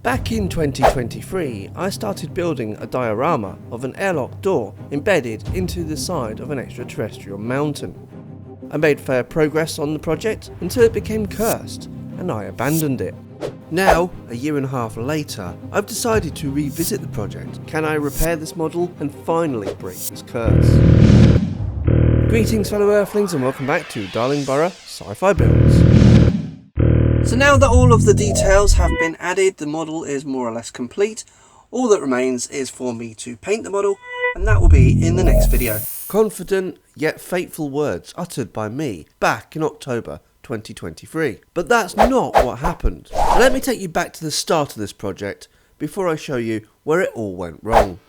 Back in 2023, I started building a diorama of an airlock door embedded into the side of an extraterrestrial mountain. I made fair progress on the project until it became cursed, and I abandoned it. Now, a year and a half later, I've decided to revisit the project. Can I repair this model and finally break this curse? Greetings fellow Earthlings and welcome back to Darlingborough Sci-Fi Builds. So now that all of the details have been added, the model is more or less complete. All that remains is for me to paint the model, and that will be in the next video. Confident yet fateful words uttered by me back in October 2023. But that's not what happened. Let me take you back to the start of this project before I show you where it all went wrong.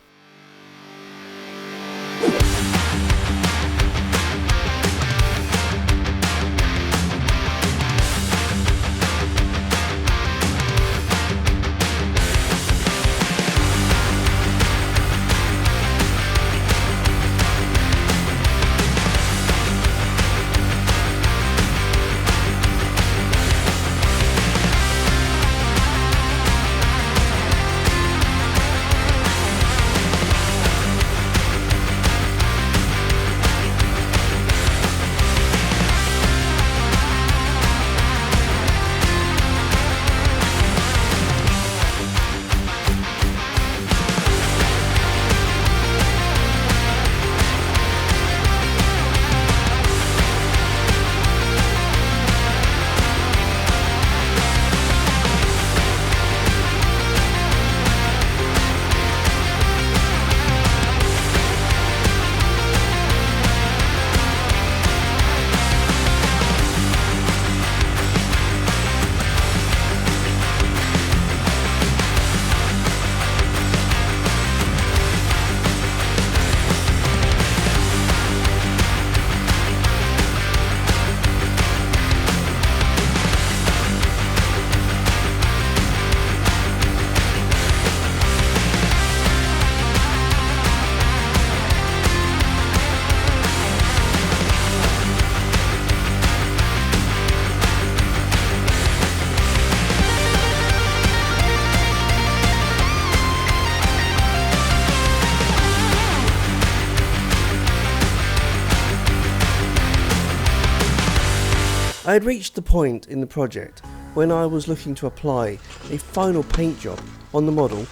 I had reached the point in the project when I was looking to apply a final paint job on the model,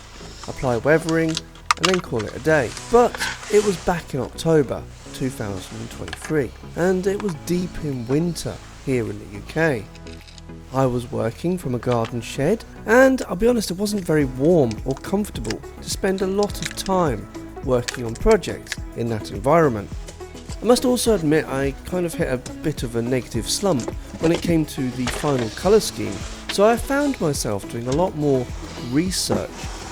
apply weathering and then call it a day. But it was back in October 2023 and it was deep in winter here in the UK. I was working from a garden shed and I'll be honest, it wasn't very warm or comfortable to spend a lot of time working on projects in that environment. I must also admit I kind of hit a bit of a negative slump when it came to the final colour scheme, so I found myself doing a lot more research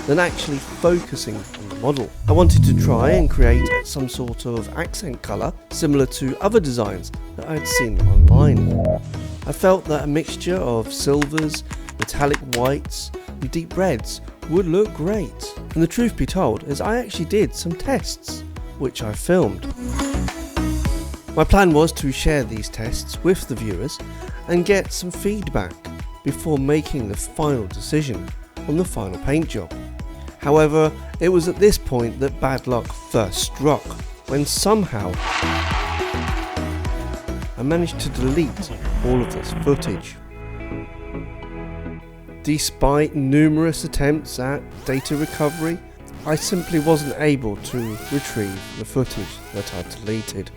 than actually focusing on the model. I wanted to try and create some sort of accent colour similar to other designs that I had seen online. I felt that a mixture of silvers, metallic whites and deep reds would look great. And the truth be told is I actually did some tests, which I filmed. My plan was to share these tests with the viewers and get some feedback before making the final decision on the final paint job. However, it was at this point that bad luck first struck, when somehow I managed to delete all of this footage. Despite numerous attempts at data recovery, I simply wasn't able to retrieve the footage that I'd deleted.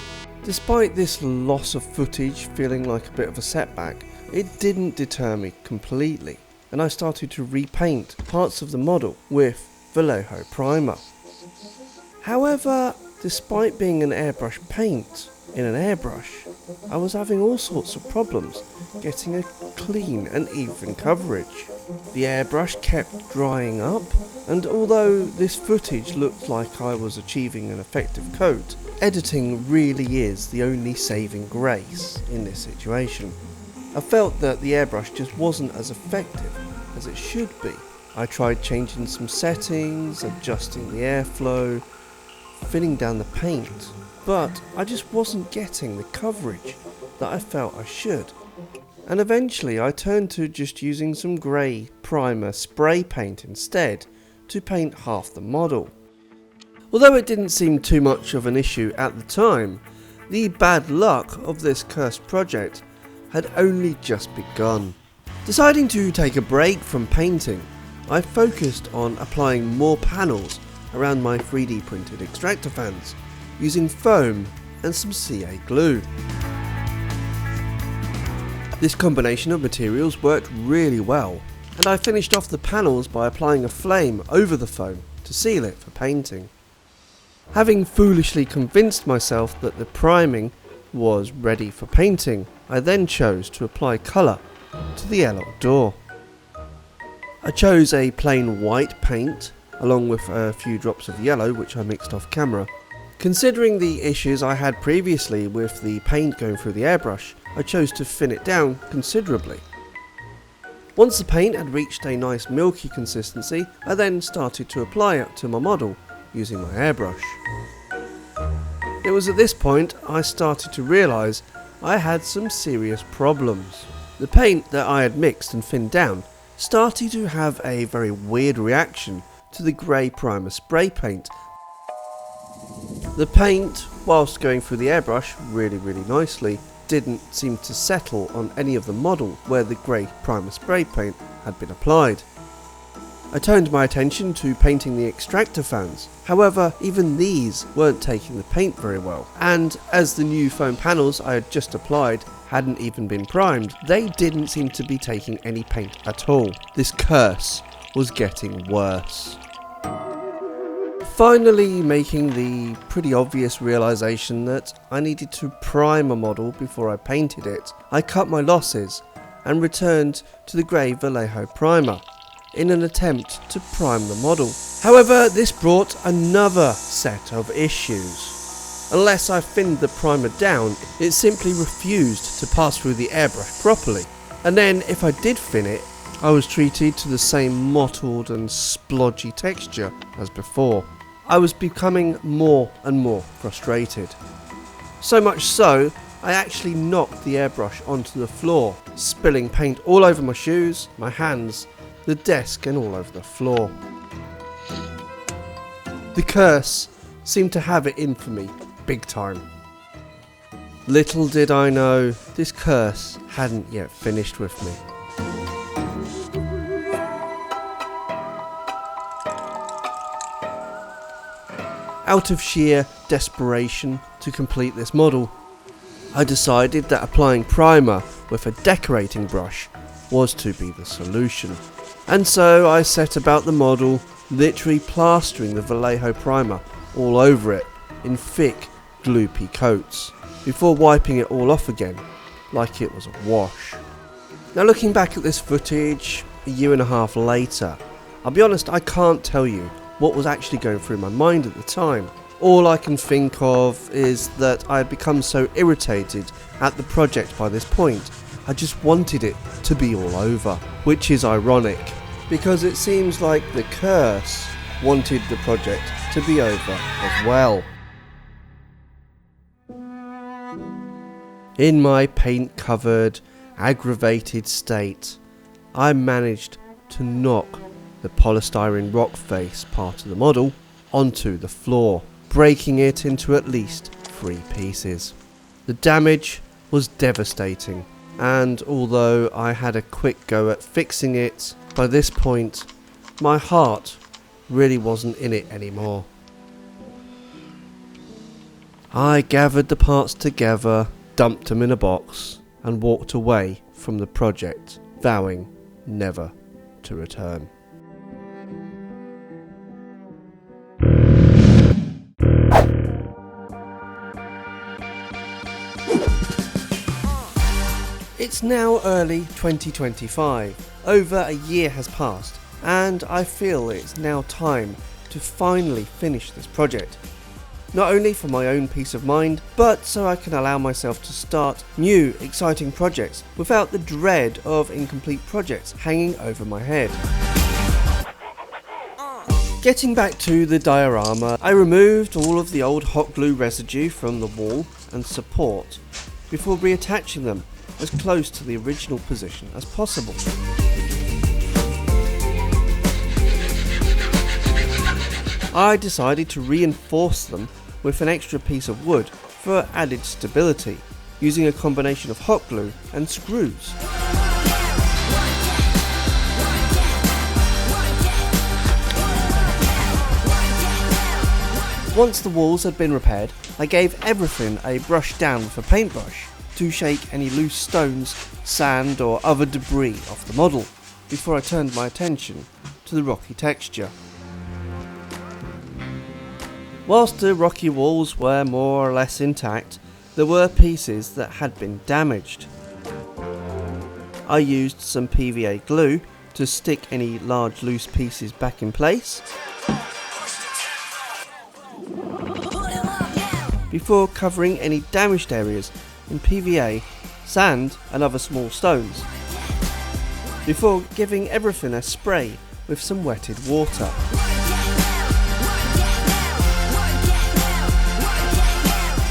Despite this loss of footage feeling like a bit of a setback, it didn't deter me completely, and I started to repaint parts of the model with Vallejo primer. However, despite being an airbrush paint in an airbrush, I was having all sorts of problems getting a clean and even coverage. The airbrush kept drying up, and although this footage looked like I was achieving an effective coat, editing really is the only saving grace in this situation. I felt that the airbrush just wasn't as effective as it should be. I tried changing some settings, adjusting the airflow, filling down the paint, but I just wasn't getting the coverage that I felt I should. and eventually I turned to just using some grey primer spray paint instead to paint half the model. Although it didn't seem too much of an issue at the time, the bad luck of this cursed project had only just begun. Deciding to take a break from painting, I focused on applying more panels around my 3D printed extractor fans using foam and some CA glue. This combination of materials worked really well, and I finished off the panels by applying a flame over the foam to seal it for painting. Having foolishly convinced myself that the priming was ready for painting, I then chose to apply colour to the airlock door. I chose a plain white paint along with a few drops of yellow which I mixed off camera. Considering the issues I had previously with the paint going through the airbrush, I chose to thin it down considerably. Once the paint had reached a nice milky consistency, I then started to apply it to my model using my airbrush. It was at this point I started to realise I had some serious problems. The paint that I had mixed and thinned down started to have a very weird reaction to the grey primer spray paint. The paint, whilst going through the airbrush really nicely, didn't seem to settle on any of the model where the grey primer spray paint had been applied. I turned my attention to painting the extractor fans, however even these weren't taking the paint very well, and as the new foam panels I had just applied hadn't even been primed, they didn't seem to be taking any paint at all. This curse was getting worse. Finally making the pretty obvious realisation that I needed to prime a model before I painted it, I cut my losses and returned to the grey Vallejo primer in an attempt to prime the model. However, this brought another set of issues. Unless I thinned the primer down, it simply refused to pass through the airbrush properly, and then if I did thin it, I was treated to the same mottled and splodgy texture as before. I was becoming more and more frustrated. So much so, I actually knocked the airbrush onto the floor, spilling paint all over my shoes, my hands, the desk and all over the floor. The curse seemed to have it in for me, big time. Little did I know, this curse hadn't yet finished with me. Out of sheer desperation to complete this model, I decided that applying primer with a decorating brush was to be the solution. And so I set about the model, literally plastering the Vallejo primer all over it in thick, gloopy coats, before wiping it all off again, like it was a wash. Now looking back at this footage, a year and a half later, I'll be honest, I can't tell you what was actually going through my mind at the time. All I can think of is that I had become so irritated at the project by this point, I just wanted it to be all over. Which is ironic, because it seems like the curse wanted the project to be over as well. In my paint-covered, aggravated state, I managed to knock the polystyrene rock face part of the model onto the floor, breaking it into at least 3 pieces. The damage was devastating, and although I had a quick go at fixing it, by this point my heart really wasn't in it anymore. I gathered the parts together, dumped them in a box, and walked away from the project, vowing never to return. It's now early 2025. Over a year has passed, and I feel it's now time to finally finish this project. Not only for my own peace of mind, but so I can allow myself to start new, exciting projects without the dread of incomplete projects hanging over my head. Getting back to the diorama, I removed all of the old hot glue residue from the wall and support before reattaching them as close to the original position as possible. I decided to reinforce them with an extra piece of wood for added stability, using a combination of hot glue and screws. Once the walls had been repaired, I gave everything a brush down with a paintbrush to shake any loose stones, sand or other debris off the model, before I turned my attention to the rocky texture. Whilst the rocky walls were more or less intact, there were pieces that had been damaged. I used some PVA glue to stick any large loose pieces back in place, before covering any damaged areas in PVA, sand and other small stones, before giving everything a spray with some wetted water.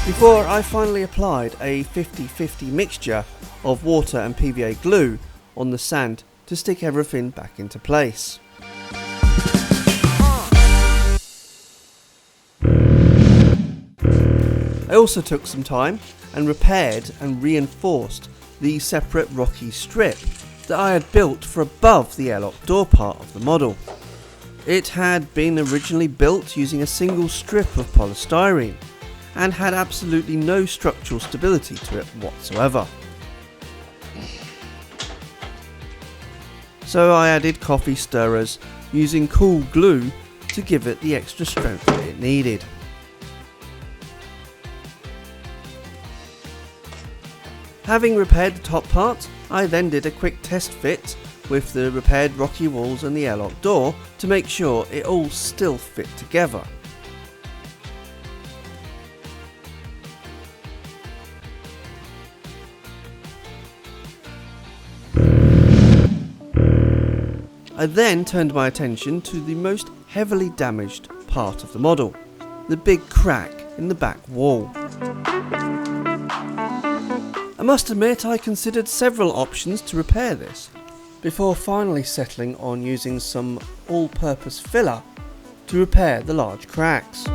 Before I finally applied a 50-50 mixture of water and PVA glue on the sand to stick everything back into place. I also took some time and repaired and reinforced the separate rocky strip that I had built for above the airlock door part of the model. It had been originally built using a single strip of polystyrene and had absolutely no structural stability to it whatsoever. So I added coffee stirrers using cool glue to give it the extra strength that it needed. Having repaired the top part, I then did a quick test fit with the repaired rocky walls and the airlock door to make sure it all still fit together. I then turned my attention to the most heavily damaged part of the model, the big crack in the back wall. I must admit I considered several options to repair this, before finally settling on using some all-purpose filler to repair the large cracks.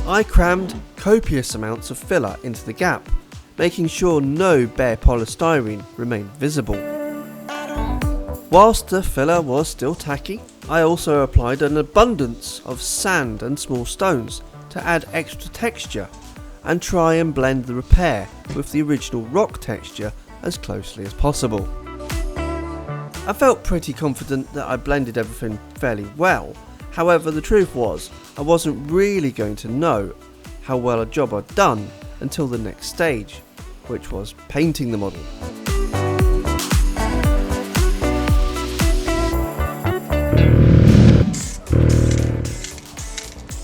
I crammed copious amounts of filler into the gap, making sure no bare polystyrene remained visible. Whilst the filler was still tacky, I also applied an abundance of sand and small stones to add extra texture and try and blend the repair with the original rock texture as closely as possible. I felt pretty confident that I blended everything fairly well, however the truth was I wasn't really going to know how well a job I'd done until the next stage, which was painting the model.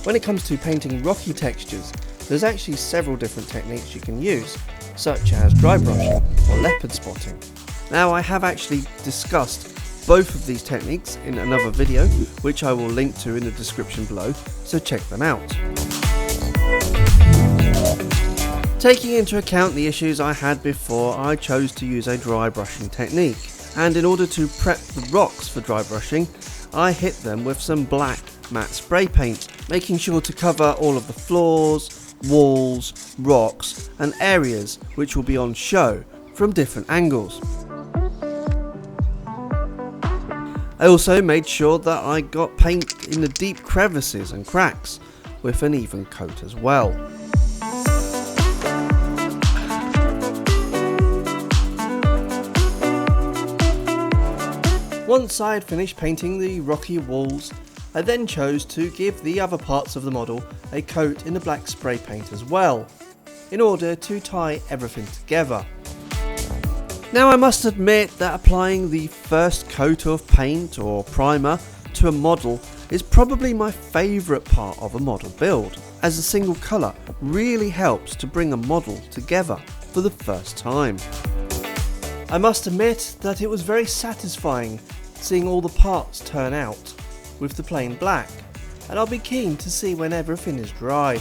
When it comes to painting rocky textures, there's actually several different techniques you can use, such as dry brushing or leopard spotting. Now I have actually discussed both of these techniques in another video, which I will link to in the description below, so check them out. Taking into account the issues I had before, I chose to use a dry brushing technique, and in order to prep the rocks for dry brushing, I hit them with some black matte spray paint, making sure to cover all of the floors, walls, rocks and areas which will be on show from different angles. I also made sure that I got paint in the deep crevices and cracks with an even coat as well. Once I had finished painting the rocky walls, I then chose to give the other parts of the model a coat in the black spray paint as well, in order to tie everything together. Now I must admit that applying the first coat of paint or primer to a model is probably my favourite part of a model build, as a single colour really helps to bring a model together for the first time. I must admit that it was very satisfying seeing all the parts turn out with the plain black, and I'll be keen to see when everything is dry.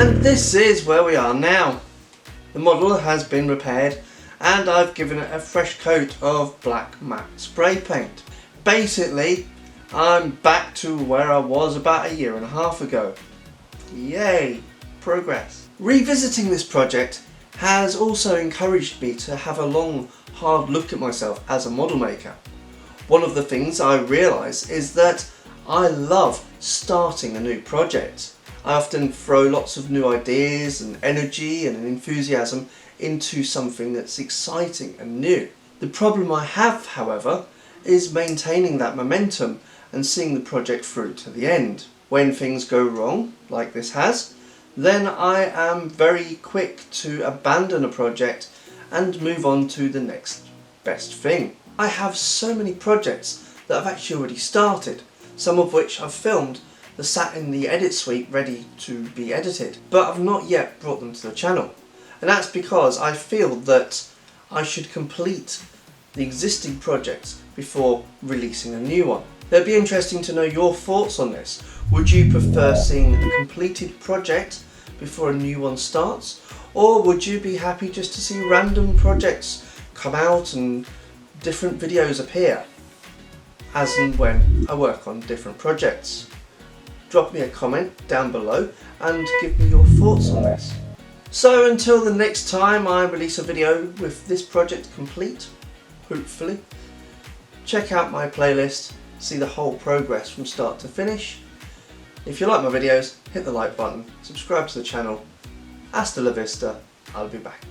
And this is where we are now. The model has been repaired and I've given it a fresh coat of black matte spray paint. Basically, I'm back to where I was about a year and a half ago. Yay, progress. Revisiting this project has also encouraged me to have a long, hard look at myself as a model maker. One of the things I realise is that I love starting a new project. I often throw lots of new ideas and energy and an enthusiasm into something that's exciting and new. The problem I have, however, is maintaining that momentum and seeing the project through to the end. When things go wrong, like this has, then I am very quick to abandon a project and move on to the next best thing. I have so many projects that I've actually already started, some of which I've filmed, they're sat in the edit suite ready to be edited, but I've not yet brought them to the channel. And that's because I feel that I should complete the existing projects before releasing a new one. It'd be interesting to know your thoughts on this. Would you prefer seeing a completed project before a new one starts? Or would you be happy just to see random projects come out and different videos appear as and when I work on different projects? Drop me a comment down below and give me your thoughts on this. So until the next time I release a video with this project complete, hopefully, check out my playlist, see the whole progress from start to finish. If you like my videos, hit the like button, subscribe to the channel. Hasta la vista, I'll be back.